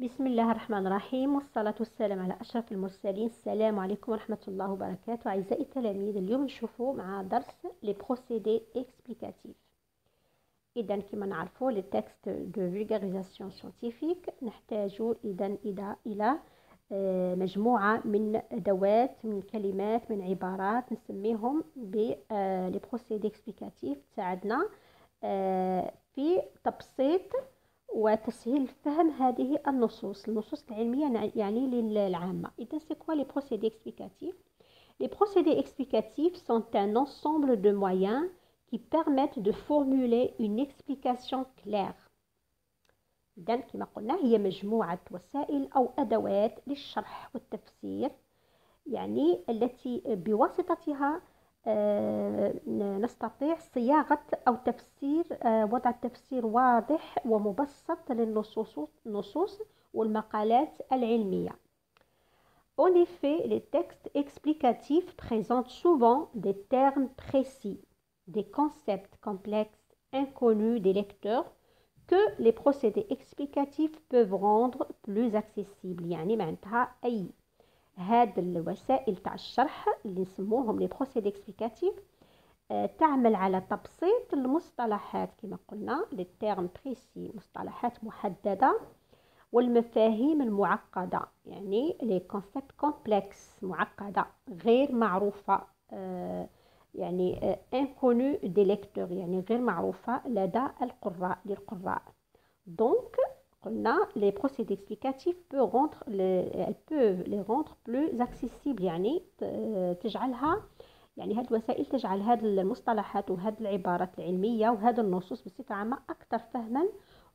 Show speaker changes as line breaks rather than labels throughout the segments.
بسم الله الرحمن الرحيم، والصلاة والسلام على أشرف المرسلين. السلام عليكم ورحمة الله وبركاته. أعزائي التلاميذ، اليوم نشوفوا مع درس لي بروسيدي اكسبليكاتيف. إذا كما نعرفوا لي تكست دو فيغاريزاسيون سيانتيفيك نحتاج إلى مجموعة من أدوات، من كلمات، من عبارات نسميهم ب لي بروسيدي اكسبليكاتيف تساعدنا في تبسيط وتسهيل فهم هذه النصوص العلمية يعني للعامة. إذا c'est quoi les procédés explicatifs? Les procédés explicatifs sont un ensemble de moyens qui permettent de formuler une explication claire. إذن كما قلنا هي مجموعة وسائل أو أدوات للشرح والتفسير، يعني التي بواسطتها نستطيع صياغة أو تفسير وضع تفسير واضح ومبسط للنصوص والمقالات العلمية. En effet, les textes explicatifs présentent souvent des termes précis, des concepts complexes inconnus des lecteurs que les procédés explicatifs peuvent rendre plus accessibles. يعني معناتها أي هاد الوسائل تاع الشرح اللي نسموهم لي بروسيدي اكسبليكاتيف تعمل على تبسيط المصطلحات كما قلنا لي تيرم بريسي، مصطلحات محددة، والمفاهيم المعقدة، يعني لي كونسيبت كومبلكس، معقدة غير معروفة، يعني انكونو دي ليكتور، يعني غير معروفة لدى للقراء. دونك قلنا les procédés explicatifs elles peuvent les rendre plus accessibles، يعني تجعلها، يعني هذه الوسائل تجعل هذه المصطلحات وهذه العبارات العلمية وهذه النصوص بصفة عامة أكثر فهما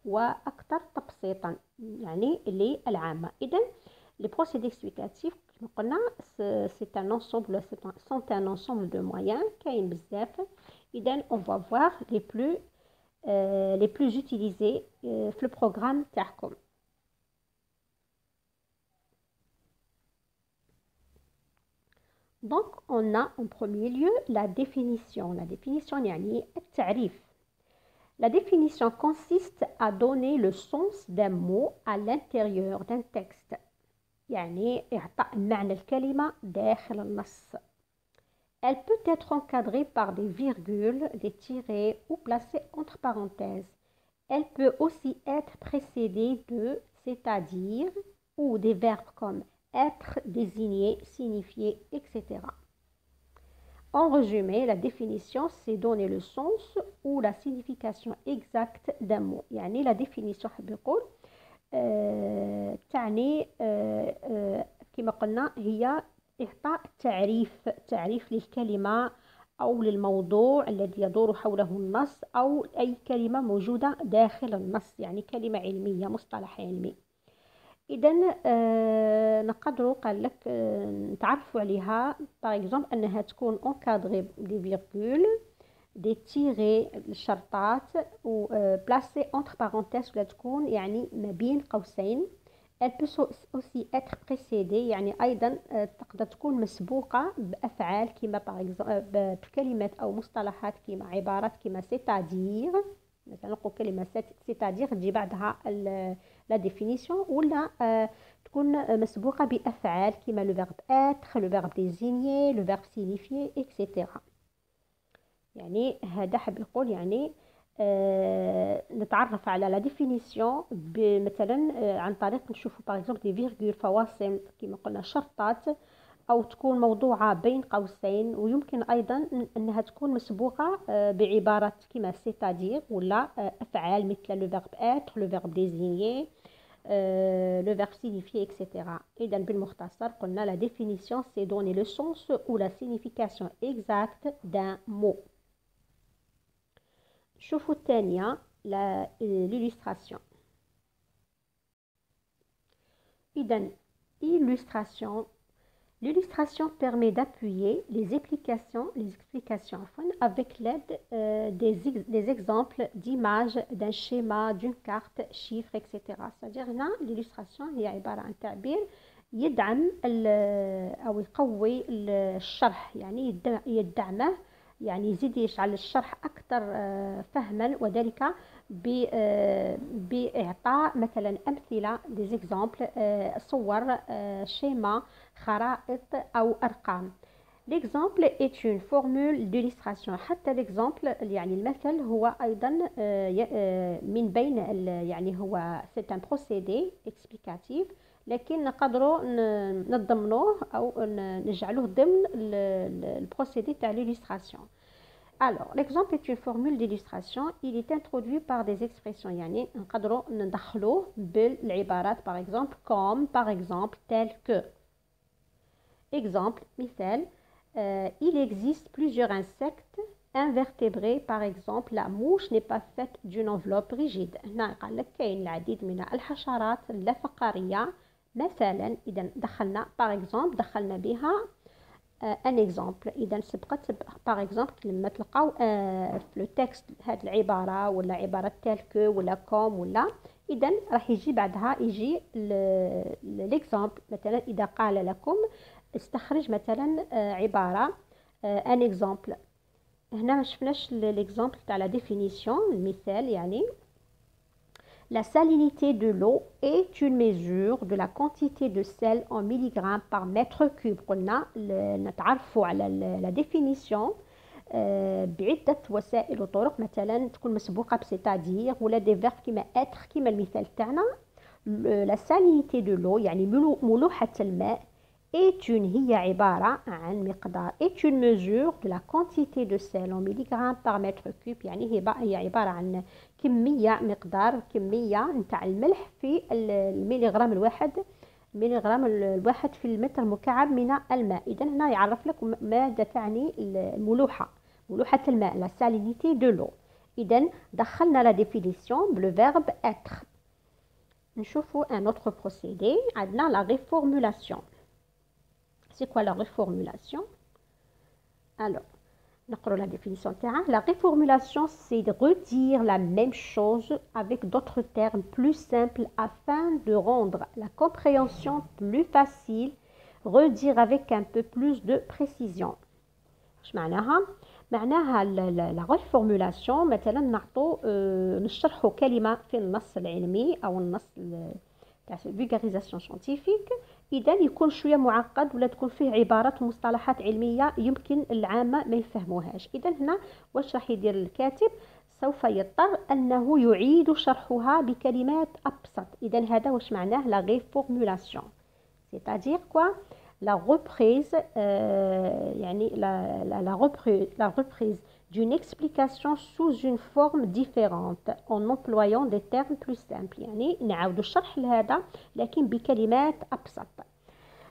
وأكثر تبسيطا يعني للعامة. إذن les procédés explicatifs كما قلنا c'est un ensemble de moyens كاين بزاف. إذن on va voir les plus utilisés في البروغرام تاعكم. Donc on a en premier lieu la définition. La définition يعني التعريف. La définition consiste à donner le sens d'un mot à l'intérieur d'un texte، يعني إعطاء معنى الكلمة داخل النص. Elle peut être encadrée par des virgules, des tirets ou placée entre parenthèses. Elle peut aussi être précédée de, c'est-à-dire, ou des verbes comme être, désigner, signifier, etc. En résumé, la définition, c'est donner le sens ou la signification exacte d'un mot. يعني la définition حب يقول تعني كما قلنا هي إعطاء تعريف للكلمة أو للموضوع الذي يدور حوله النص أو أي كلمة موجودة داخل النص، يعني كلمة علمية، مصطلح علمي. إذن نقدروا قال لك نتعرفوا عليها باغ أنها تكون encadrée des virgules، des tirets الشرطات، و placée entre parenthèses ولا تكون يعني ما بين قوسين. Elle peut aussi être précédée، يعني أيضا تقدر تكون مسبوقة بأفعال كما بكلمات أو مصطلحات كما عبارات كما c'est-à-dire، مثلا نقول كلمة c'est-à-dire تجي بعدها la définition، ولا تكون مسبوقة بأفعال كما le verbe être، le verbe désigner، le verbe signifier، etc. يعني هذا حب يقول يعني نتعرف على لا ديفينيسيون مثلا عن طريق نشوفوا باغ دي فيرغول، فواصل كما قلنا شرطات، او تكون موضوعه بين قوسين، ويمكن ايضا انها تكون مسبوقه بعبارات كما c'est-à-dire ولا افعال مثل لو فيرب être، لو فيرب désigner، le verbe signifier، etc. إذن بالمختصر قلنا la définition c'est donner le sens ou la signification exacte d'un mot. شوفوا الثانية l'illustration. إذن l'illustration permet d'appuyer les explications avec l'aide des exemples d'images, d'un schéma, d'une carte, chiffres، etc. C'est-à-dire هنا l'illustration هي عبارة عن تعبير يدعم أو يقوي الشرح، يعني يدعمه، يعني يزيد يجعل الشرح أكثر فهما، وذلك بإعطاء مثلا أمثلة des exemples صور شيما خرائط أو أرقام. L'exemple est une formule d'illustration. حتى l'exemple يعني المثل هو أيضا من بين يعني هو c'est un procédé explicatif، لكن نقدروا نضمنوه أو نجعلوه ضمن البروسيدي تاع l'illustration. Alors, l'exemple est une formule d'illustration. Il est introduit par des expressions. يعني نقدروا ندخلوه بالعبارات par exemple comme, par exemple, tel que. Exemple, مثال. Il existe plusieurs insectes invertébrés. Par exemple, la mouche n'est pas faite d'une enveloppe rigide. هنا قال لك كاين العديد من الحشرات اللافقارية. مثلا إذا دخلنا par exemple دخلنا بها ان اكزامبل. اذا سبقت باغ اكزومبل لما تلقاو في لو تكست هاد العباره ولا عباره تال كو ولا كوم ولا، اذا راح يجي بعدها يجي ليكزامبل. مثلا اذا قال لكم استخرج مثلا عباره ان اكزامبل. هنا ما شفناش ليكزامبل تاع لا ديفينيسيون المثال. يعني la salinité de l'eau est une mesure de la quantité de sel en milligrammes par mètre cube. قلنا نتعرفوا على la définition بعدة وسائل وطرق، مثلا تكون مسبوقة بسيتادير ولا دي فيرب كيما être كيما المثال تاعنا. la salinité de l'eau يعني ملوحة الماء est une هي عبارة عن مقدار est une mesure de la quantité de sel en milligrammes par mètre cube. يعني هي عبارة عن كمية مقدار كمية نتاع الملح في الميليغرام الواحد، الميليغرام الواحد في المتر مكعب من الماء. إذا هنا يعرف لك ماذا تعني الملوحة، ملوحة الماء la salinité de l'eau. إذا دخلنا la définition بلو verbe être. نشوفوا un autre procédé. عندنا la reformulation. C'est quoi la reformulation? Alors, la définition terrain. La reformulation, c'est de redire la même chose avec d'autres termes plus simples afin de rendre la compréhension plus facile. Redire avec un peu plus de précision. معناها la reformulation مثلا نعطو نشرحوا كلمة في النص العلمي أو النص تاع vulgarisation scientifique. إذا يكون شوية معقد ولا تكون فيه عبارات ومصطلحات علمية يمكن العامة ما يفهموهاش. إذا هنا واش راح يدير الكاتب؟ سوف يضطر أنه يعيد شرحها بكلمات أبسط. إذا هذا واش معناه la reformulation. C'est-à-dire quoi? La reprise يعني la reprise d'une explication sous une forme différente en employant des termes plus simples. يعني نعاودوا الشرح لهذا لكن بكلمات أبسط.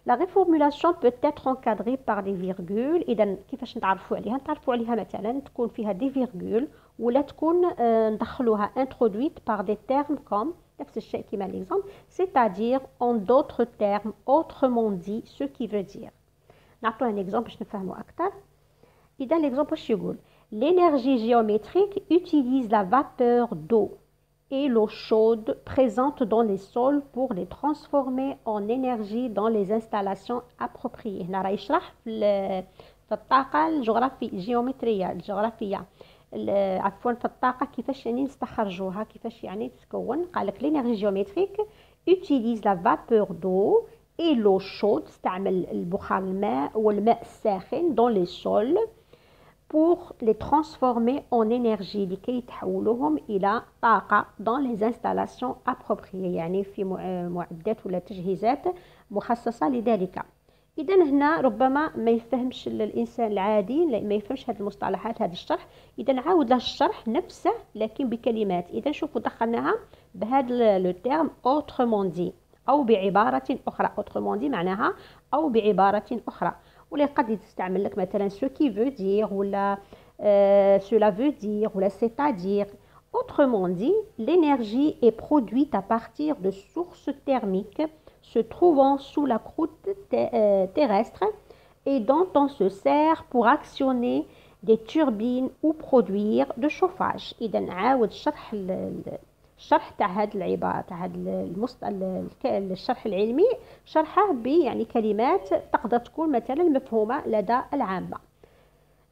La reformulation peut être encadrée par des virgules. إذا كيفاش نتعرفوا عليها؟ نتعرفوا عليها مثلا تكون فيها des virgules ولا تكون ندخلوها introduite par des termes comme نفس الشيء كما l'exemple, c'est-à-dire en d'autres termes, autrement dit, ce qui veut dire. نعطوا un exemple باش نفهموا أكثر. إذا l'exemple واش يقول؟ L'énergie géométrique utilise la vapeur d'eau et l'eau chaude présente dans les sols pour les transformer en énergie dans les installations appropriées. هنا راه يشرح في الطاقة الجغرافية الجغرافية عفوا في الطاقة كيفاش يعني نستخرجوها، كيفاش يعني تتكون. قال لك l'énergie géométrique utilise la vapeur d'eau et l'eau chaude، استعمل البخار الماء والماء الساخن dans les sols pour les transformer en énergie لكي تحولوهم إلى طاقة dans les installations appropriées، يعني في معدات ولا تجهيزات مخصصة لذلك. إذا هنا ربما ما يفهمش الإنسان العادي، ما يفهمش هذه المصطلحات هذا الشرح. إذا عاود له الشرح نفسه لكن بكلمات. إذا شوفوا دخلناها بهذا لو تيرم autrement dit أو بعبارة أخرى. autrement dit معناها أو بعبارة أخرى. ولا قد يستعمل لك مثلا ce qui veut dire ولا cela veut dire ولا c'est-à-dire. Autrement dit, l'énergie est produite à partir de sources thermiques se trouvant sous la croûte terrestre et dont on se sert pour actionner des turbines ou produire de chauffage. إذا عاود الشرح تاع هذه العبارة تاع هذا الشرح العلمي شرحه يعني كلمات تقدر تكون مثلا مفهومة لدى العامة.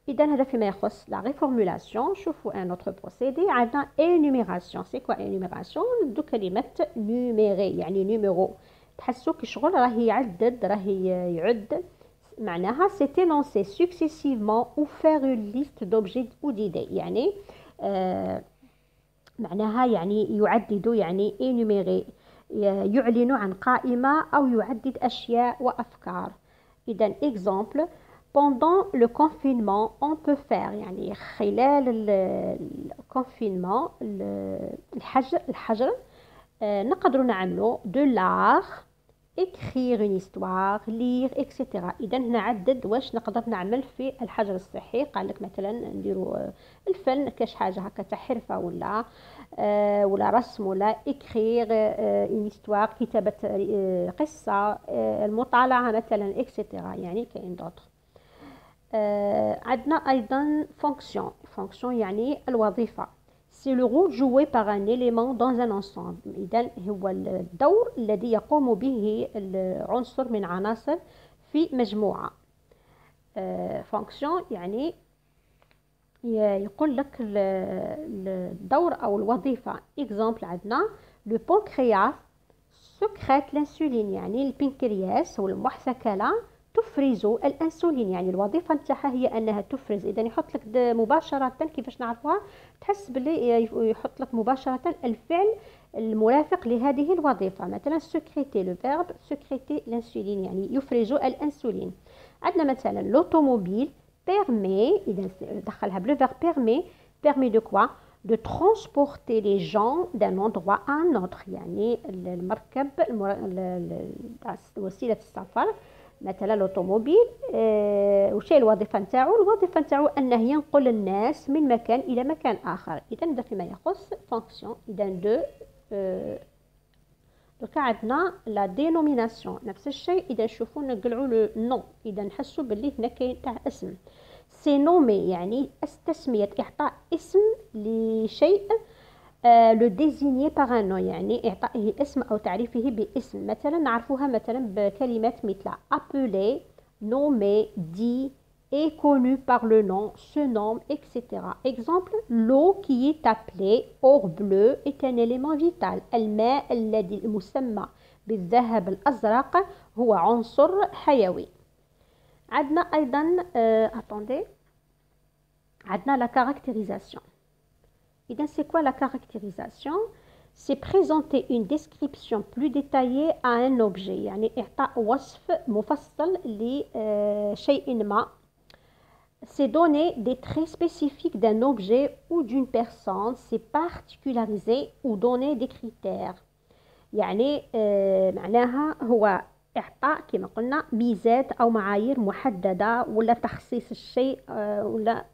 إذا هذا فيما يخص لا ريفورمولاسيون. شوفوا ان اوتر بروسيدي. عندنا انيميراسيون. سي كوا انيميراسيون؟ ندو كلمة نيميري يعني نيميرو. تحسوا كي شغل راه يعدد، راه يعد. معناها سي énoncer successivement ou faire une liste d'objets ou d'idées. يعني معناها يعني يعدد، يعني énumérer، يعلن عن قائمة أو يعدد أشياء وأفكار. إذا exemple: pendant le confinement on peut faire، يعني خلال الكونفينمون الحجر نقدر نعملو de l'art، écrire une histoire، lire etc. إذا هنا عدد واش نقدر نعمل في الحجر الصحي. قال لك مثلا نديرو الفن كاش حاجة هكا تاع حرفة ولا رسم ولا écrire une histoire، كتابة قصة، المطالعة مثلا etc. يعني كاين دوطر. عندنا أيضا fonction يعني الوظيفة. c'est le rôle joué par un élément dans un ensemble. إذن هو الدور الذي يقوم به العنصر من عناصر في مجموعة. fonction يعني يقول لك الدور أو الوظيفة. exemple عندنا le pancréas secrète l'insuline، يعني البنكرياس والمحسكلة تفرز الانسولين، يعني الوظيفه نتاعها هي انها تفرز. اذا يحط لك مباشره، كيفاش نعرفوها؟ تحس باللي يحط لك مباشره الفعل المرافق لهذه الوظيفه. مثلا سكريتي، لو فيرب سكريتي الانسولين يعني يفرز الانسولين. عندنا مثلا لوتوموبيل بيرمي، اذا دخلها بلو فيرب بيرمي دو كوا؟ de transporter les gens d'un endroit à un autre، يعني المركب وسيله السفر. مثلا الاوتوموبيل وش هي الوظيفه نتاعو؟ الوظيفه نتاعو انه ينقل الناس من مكان الى مكان اخر. اذا هذا فيما يخص فونكسيون. اذا دو دوكا عندنا لا دينوميناسيون نفس الشيء. اذا نشوفوا نقلعوا لو نو، اذا نحسوا باللي هنا كاين تاع اسم. سي نومي يعني التسميه، اعطاء اسم لشيء. لو ديزينيي باغ ان نو يعني إعطائه اسم أو تعريفه باسم. مثلا نعرفوها مثلا بكلمات مثل appeler، nommer، dit، est connu par le nom، se nomme etc. exemple: l'eau qui est appelée or bleu est un élément vital. الماء الذي المسمى بالذهب الأزرق هو عنصر حيوي. عندنا أيضا عندنا la caractérisation. إذا c'est quoi la caractérisation؟ c'est présenter une description plus détaillée à un objet، يعني إعطاء وصف مفصل لشيء ما. c'est donner des traits spécifiques d'un objet ou d'une personne. c'est particulariser ou donner des critères، يعني معناها هو إعطاء كما قلنا ميزات أو معايير محددة، ولا تخصيص الشيء، ولا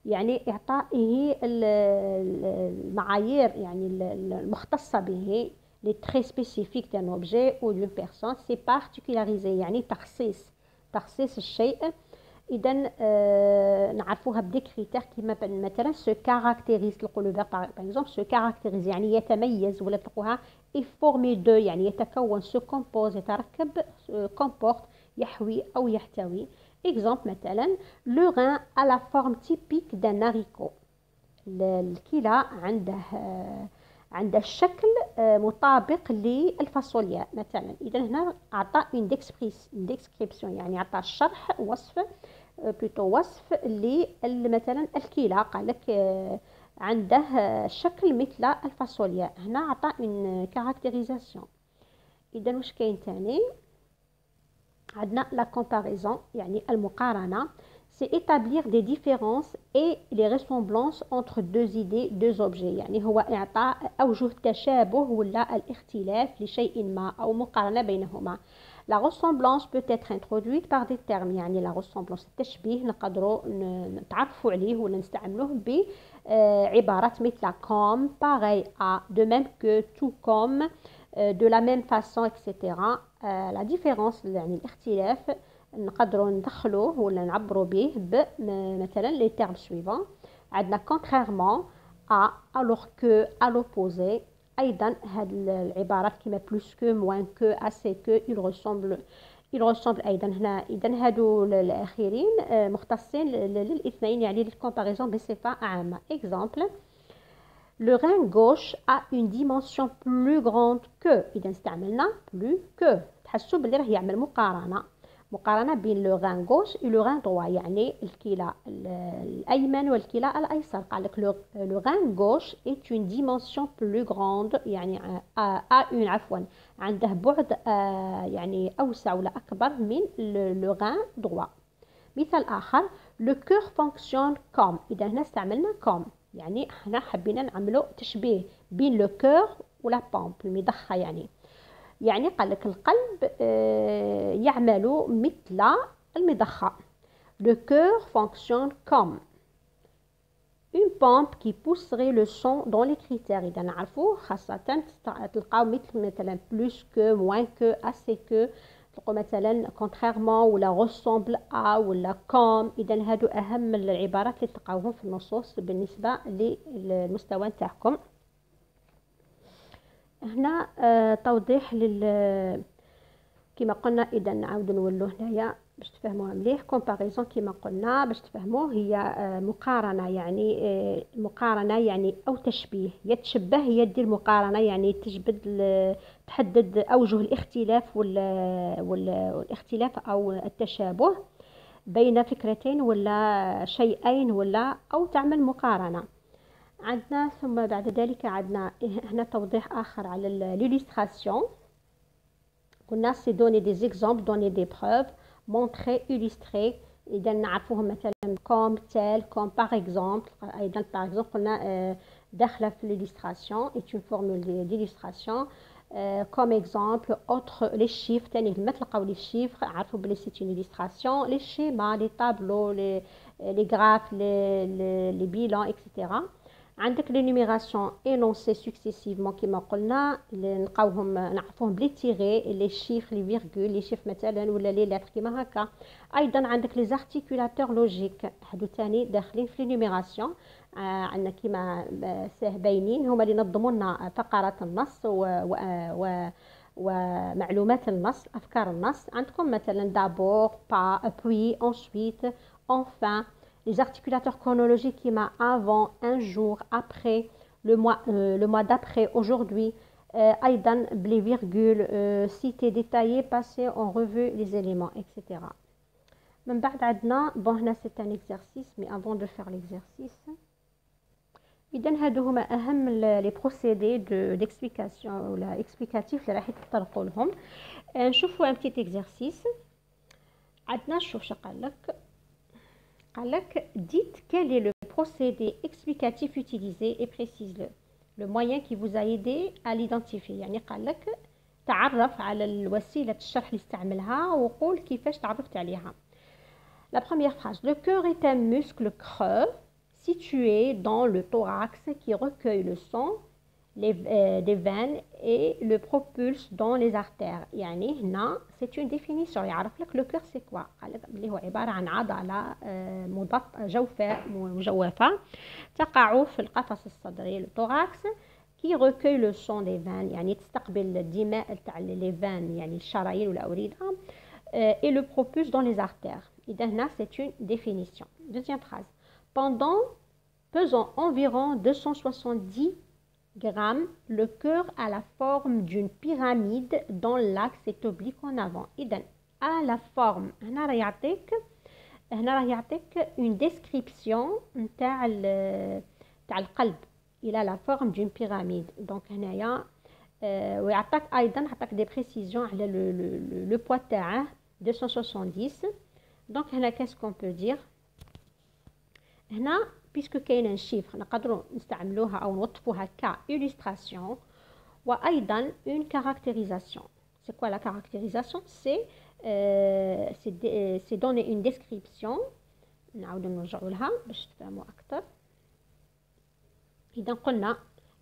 يعني إعطائه المعايير يعني المختصة به. les traits spécifiques d'un objet ou d'une personne. c'est particulariser يعني تخصيص الشيء. إذا نعرفوها بدي كريتير كيما مثلا se caractérise. نقولوا par exemple se caractérise يعني يتميز، ولا تلقوها est formé de يعني يتكون، se compose يتركب، comporte يحوي أو يحتوي. exemple مثلا le rein à la forme typique d'un haricot. الكلى عنده الشكل مطابق للفاصوليا مثلا. إذا هنا أعطى une description يعني أعطى الشرح، وصف وصف مثلا الكلى. قال لك عنده شكل مثل الفاصوليا. هنا أعطى une caractérisation. إذا واش كاين تاني؟ عندنا la comparaison يعني المقارنة. c'est établir des différences et les ressemblances entre deux idées, deux objets. يعني هو إعطاء أوجه التشابه ولا الاختلاف لشيء ما أو مقارنة بينهما. la ressemblance peut être introduite par des termes، يعني la ressemblance التشبيه نقدروا نتعرفوا عليه ولا نستعملوه بعبارات مثل comme، pareil à، de même que، tout comme، de la même façon etc. la différence يعني الاختلاف نقدروا ندخلوه ولا نعبروا به مثلا les termes suivants. عندنا contrairement à، alors que، à l'opposé. أيضا هاد العبارات كما plus que، moins que، assez que، il ressemble il ressemble أيضا هنا. إذا هادو الأخيرين مختصين للاثنين يعني للcomparaison بصفة عامة. exemple le rein gauche a une dimension plus grande que. إذا استعملنا plus que تحسوا بلي راه يعمل مقارنة بين لو غان غوش و لو غان دروا، يعني الكلى الأيمن والكلى الأيسر. قال لك لو غان غوش est une dimension plus grande، يعني عفوا عنده بعد يعني أوسع ولا أكبر من لو غان دروا. مثال آخر لو كور فونكسيون كوم. إذا هنا استعملنا كوم، يعني احنا حبينا نعملو تشبيه بين لو كور ولا بومب المضخة، يعني قال لك القلب يعمل مثل المضخة. Le cœur fonctionne comme une pompe qui pousserait le sang dans les critères. إذا نعرفوا خاصة تلقاو مثلا plus que moins que assez que، تلقوا مثلا contrairement ولا ressemble à ولا comme. إذا هادو أهم العبارات اللي تلقاوهم في النصوص بالنسبة للمستوى نتاعكم. هنا توضيح كما قلنا. اذا نعاود نولو هنايا باش تفهموها مليح. كومباريزون كما قلنا باش تفهموه هي مقارنه، يعني مقارنه يعني او تشبيه. يتشبه هي دير مقارنه، يعني تحدد اوجه الاختلاف والاختلاف او التشابه بين فكرتين ولا شيئين ولا او تعمل مقارنه. عندنا ثم بعد ذلك عندنا هنا توضيح آخر على l'illustration. قلنا سي دوني دي زيكزامبل، دوني دي بروف، مونتري، إليستري. إذا نعرفوهم مثلا كوم تال، كوم باغ إكزامبل. أيضا باغ إكزامبل قلنا داخلة في l'illustration، est une formule d'illustration. كوم إكزامبل أوتر لي شيفر، تاني لما تلقاو لي شيفر عرفوا بلي سي une illustration. لي شيما، لي طابلو، لي غراف، لي بيلان إكسيتيرا. عندك لي نيميراسيون énoncées successivement كما قلنا، نلقاوهم نعرفوهم بلي تيغي، لي شيفر، لي فيرغول، لي شيفر مثلا ولا لي لتر كما هكا. ايضا عندك لي زارتيكولاتور لوجيك، هادو تاني داخلين في نيميراسيون. عندنا كما باينين هما اللي نظموا لنا فقرات النص ومعلومات النص، افكار النص. عندكم مثلا دابور، با، puis, ensuite, enfin. Les articulateurs chronologiques qui m'a avant, un jour, après, le mois d'après, aujourd'hui. أيضا les virgules, citer, détailler, passer en revue les éléments, etc. من بعد عندنا bon هنا c'est un exercice, mais avant de faire l'exercice إذا هادو هما أهم les procédés d'explication ولا explicatif اللي راح يتطرقوا لهم. نشوفوا un petit exercice. عندنا شوف شو قال لك. قال لك dites quel est le procédé explicatif utilisé et précise-le. Le moyen qui vous a aidé à l'identifier. يعني قال لك تعرف على الوسيلة الشرح اللي استعملها وقول كيفاش تعرفت عليها. La première phrase. Le cœur est un muscle creux situé dans le thorax qui recueille le sang des veines et le propulse dans les artères. يعني هنا c'est une définition. يعرف لك le cœur c'est quoi. قال لك اللي هو عبارة عن عضلة مجوفة تقع في القفص الصدري الثوراكس qui recueille le sang des veines، يعني تستقبل الدماء تاع les veines يعني الشرايين والأوردة et le propulse dans les artères. إذا هنا c'est une définition. Deuxième phrase. Pesant environ 270 grammes, le cœur a la forme d'une pyramide dont l'axe est oblique en avant. إذن à la forme هنا راه يعطيك une description نتاع القلب. il a la forme d'une pyramide. donc هنايا ويعطيك ايضا عطاك دي بريسيزيون على le poids تاعه 270. donc هنا qu'est-ce qu'on peut dire هنا puisque كاين شيفر نقدروا نستعملوها او نوظفوها كإليستراسيون وايضا une caractérisation. c'est quoi la caractérisation? c'est donner une description. نعاود نرجعوا لها باش تفهموا اكثر. اذا قلنا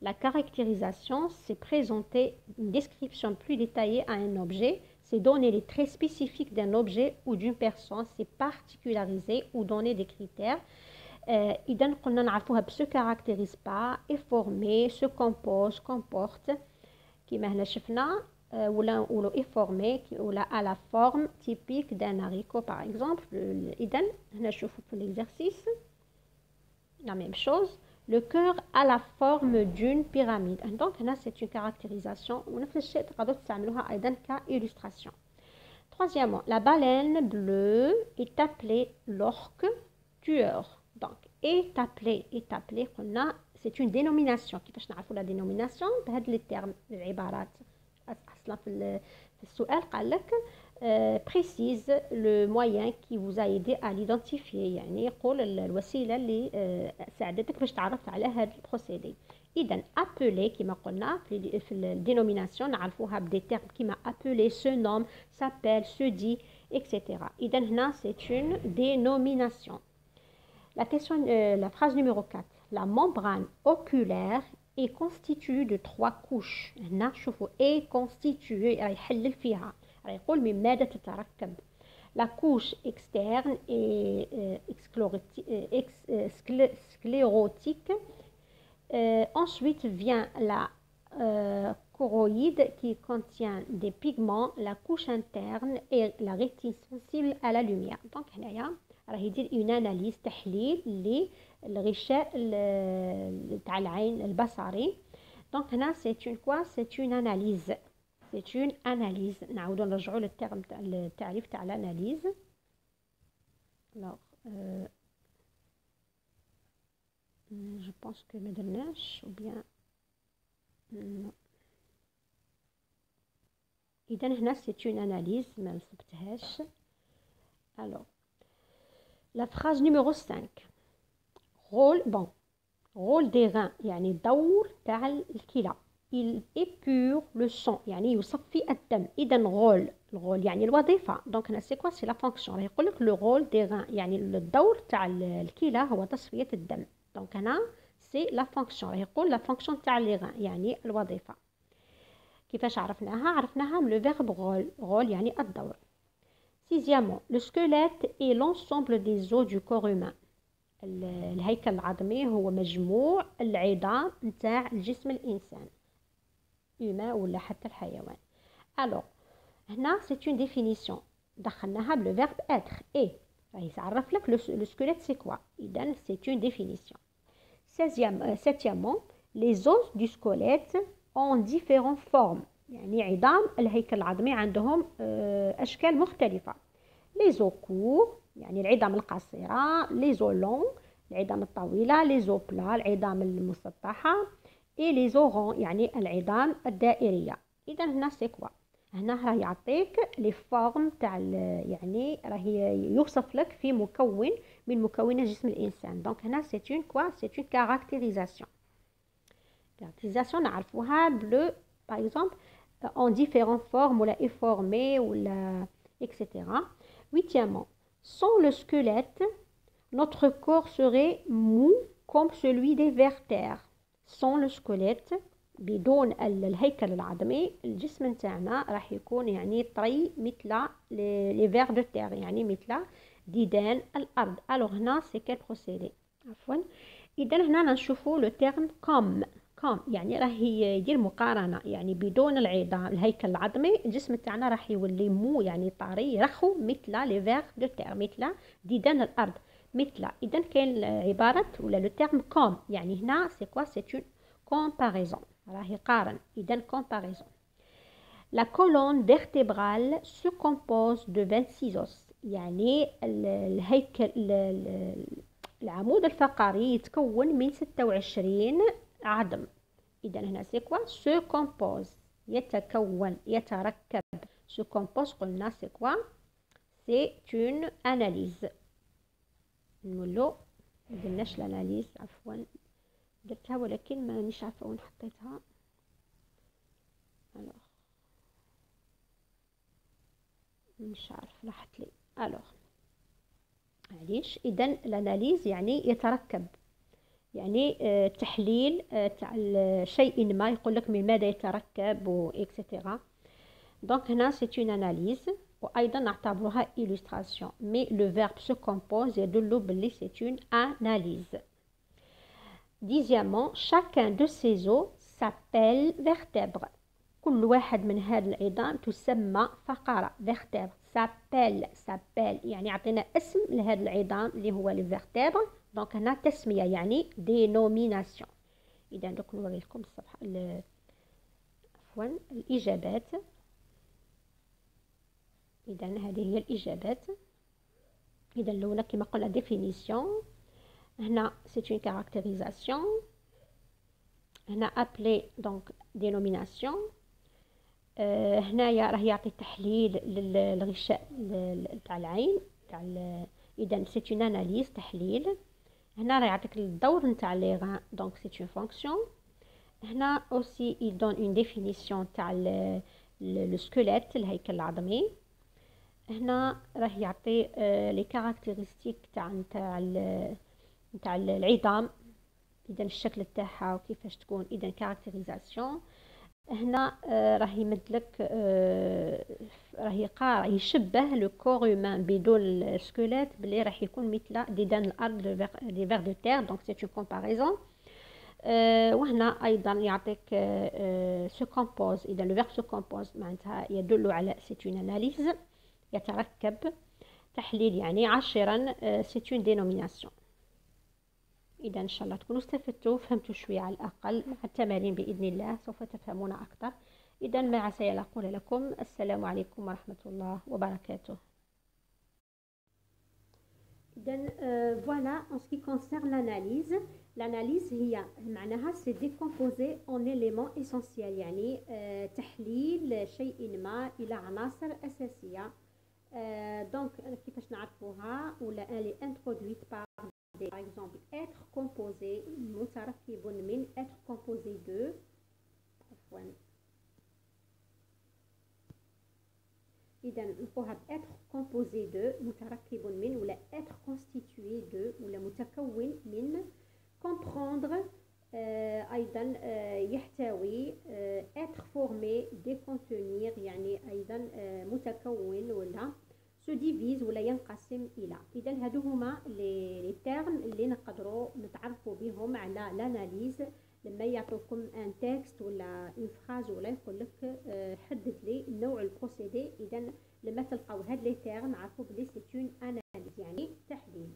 la caractérisation c'est présenter une description plus détaillée à un objet, c'est donner les traits spécifiques d'un objet ou d'une personne, c'est particulariser ou donner des critères. إذا قلنا نعرفوها se caractérise pas, est formé, se compose, comporte. كما هنا شفنا ou est formé ou à la forme typique d'un haricot par exemple. إذن هنا نشوفوا في l'exercice la même chose. Le cœur a la forme d'une pyramide. Donc هنا c'est une caractérisation ونفس الشيء تقدروا تستعملوها أيضا كillustration. Troisièmement, la baleine bleue est appelée l'orque tueur. Donc est appelée قلنا c'est une dénomination. كيفاش نعرفوا la dénomination بهاد les termes العبارات اصلا في السؤال قال لك précise le moyen qui vous a aidé à l'identifier. يعني يقول الوسيله اللي ساعدتك باش تعرف على هذا البروسيدي. اذا appeler كما قلنا في الدينوميناسيون نعرفوها بدي تيرم كيما appeler, se nomme, s'appelle, se dit, etc. اذا هنا c'est une dénomination. La phrase numéro 4. La membrane oculaire est constituée de 3 couches. هنا شوفوا est constituée راح يحلل فيها راح يقول من ماذا تتركب. La couche externe est sclérotique. Ensuite vient la choroïde qui contient des pigments. La couche interne est la rétine sensible à la lumière. Donc هنايا راه يدير une analyse تحليل للغشاء تاع العين البصري. دونك هنا c'est une quoi c'est une analyse نعاودو نرجعوا للترم تاع التعريف تاع الاناليز. alors je pense que ما درناش ou bien non. اذا هنا c'est une analyse ما نثبتهاش. alors la phrase numéro 5. rôle des reins يعني دور تاع الكلى. il épure le sang يعني يصفي الدم. إذا الغول يعني الوظيفة. دونك هنا سي كوا سي لا فونكسيون. راه يقول لك لو رول دي غان يعني الدور تاع الكلى هو تصفية الدم. دونك هنا سي لا فونكسيون. راه يقول لا فونكسيون تاع لي غان يعني الوظيفة. كيفاش عرفناها من لو فيرب رول يعني الدور. Sixièmement, le squelette est l'ensemble des os du corps humain. الهيكل العظمي هو مجموع العظام نتاع الجسم الإنسان humain ولا حتى الحيوان. alors هنا c'est une définition دخلناها بلو verbe être et راهي تعرف لك le squelette c'est quoi. إذن c'est une définition. Septièmement, les os du squelette ont différentes formes. يعني عظام الهيكل العظمي عندهم أشكال مختلفة. les os courts يعني العظام القصيرة، les os longs العظام الطويلة، les os plats العظام المسطحة، et les os ronds يعني العظام الدائرية. إذا هنا سي كوا هنا راه يعطيك لي فورم تاع يعني راه يوصف لك في مكون من مكونات جسم الإنسان. دونك هنا سي اون كوا سي اون كاركتيريزاسيون. كاركتيريزاسيون نعرفوها بلو باغ اكزومبل en différentes formes ou la efformée ou la etc. Huitièmement, sans le squelette, notre corps serait mou comme celui des vertères. Sans le squelette, بدون الهيكل العظمي الجسم نتاعنا راح يكون يعني طري مثل لي فير دو تير يعني مثل ديدان الارض. الوغ هنا سي كال بروسيدي عفوا. اذا هنا نشوفوا لو تيرم كوم يعني راه يدير مقارنه يعني بدون العظام الهيكل العظمي الجسم تاعنا راح يولي مو يعني طري رخو مثل لي فير دو تير مثل ديدان الارض مثل. اذا كاين عباره ولا لو تيرم كوم يعني هنا سي كوا سي اون كومباريزون راه يقارن. اذا كومباريزون. La colonne vertébrale se compose de 26 os يعني الهيكل العمود الفقري يتكون من 26 عظم. إذا هنا سي كوا سو كومبوز يتكون يتركب. سو كومبوز قلنا سي كوا سي اون اناليز. نقولو مدرناش الاناليز عفوا درتها ولكن مانيش عارفه وين حطيتها. الوغ مش عارف راحت لي. الوغ معليش. اذا الاناليز يعني يتركب يعني تحليل تاع شيء ما يقول لك من ماذا يتركب و اكسيتيرا. دونك هنا سي اون اناليز وايضا نعتبرها illustration مي لو فيرب سو كومبوز يدل باللي سي اون اناليز. Dixièmement, chacun de ces os s'appelle vertèbre. كل واحد من هذه العظام تسمى فقرة فيرتبر. سابيل يعني عطينا اسم لهذا العظام اللي هو لي فيرتبر. دونك هنا تسمية يعني دينوميناسيون. اذا دوك نوري لكم الصفحة عفوا الاجابات. اذا هذه هي الاجابات. اذا الاولى كما قلنا ديفينيسيون، هنا سي اون كاركتيريزاسيون، هنا ابلي دونك دينوميناسيون. هنايا راه يعطي تحليل للغشاء تاع العين تاع اذا سي اون اناليز تحليل. هنا راه يعطيك الدور نتاع لي غان دونك سي اون فونكسيون. هنا اوسي il donne une définition تاع لو سكيليت الهيكل العظمي. هنا راه يعطي لي كاركتيرستيك نتاع العظام، اذا الشكل تاعها وكيفاش تكون، اذا كاركتيريزاسيون. هنا راه يمدلك راه يشبه لو كور هومان بدون السكيليت بلي راح يكون مثل ديدان الارض لي فير دو تير. دونك سي اون كومباريزون. وهنا ايضا يعطيك سو كومبوز. اذا لو فيرب سو كومبوز معناتها يدل على سي اون اناليز يتركب تحليل يعني. عاشرا سي اون دينوميناسيون. اذا ان شاء الله تكونوا استفدتوا فهمتوا شويه على الاقل. مع التمارين باذن الله سوف تفهمون اكثر. اذا ما عسى الا اقول لكم السلام عليكم ورحمه الله وبركاته. إذن voilà en ce qui concerne l'analyse هي معناها c'est décomposé en éléments essentiels يعني تحليل شيء ما إلى عناصر أساسية. دونك كيفاش نعرفوها ولا elle est introduite par exemple être composé متركب من être composé de عفوا. إذا نلقوها être composé de متركب من ولا être constitué de ولا متكون من. comprendre أيضا يحتوي. être formé décontenir يعني أيضا متكون ولا se divise ولا ينقسم إلى. إذا هادو هما لي تيرم اللي نقدروا نتعرفوا بهم على لاناليز. لما يعطوكم ان تكست ولا اون فراز ولا يقول لك حدد لي نوع البروسيدي، اذا لما تلقاو هاد لي تيرم عرفوا بلي سي اون اناليز يعني تحليل.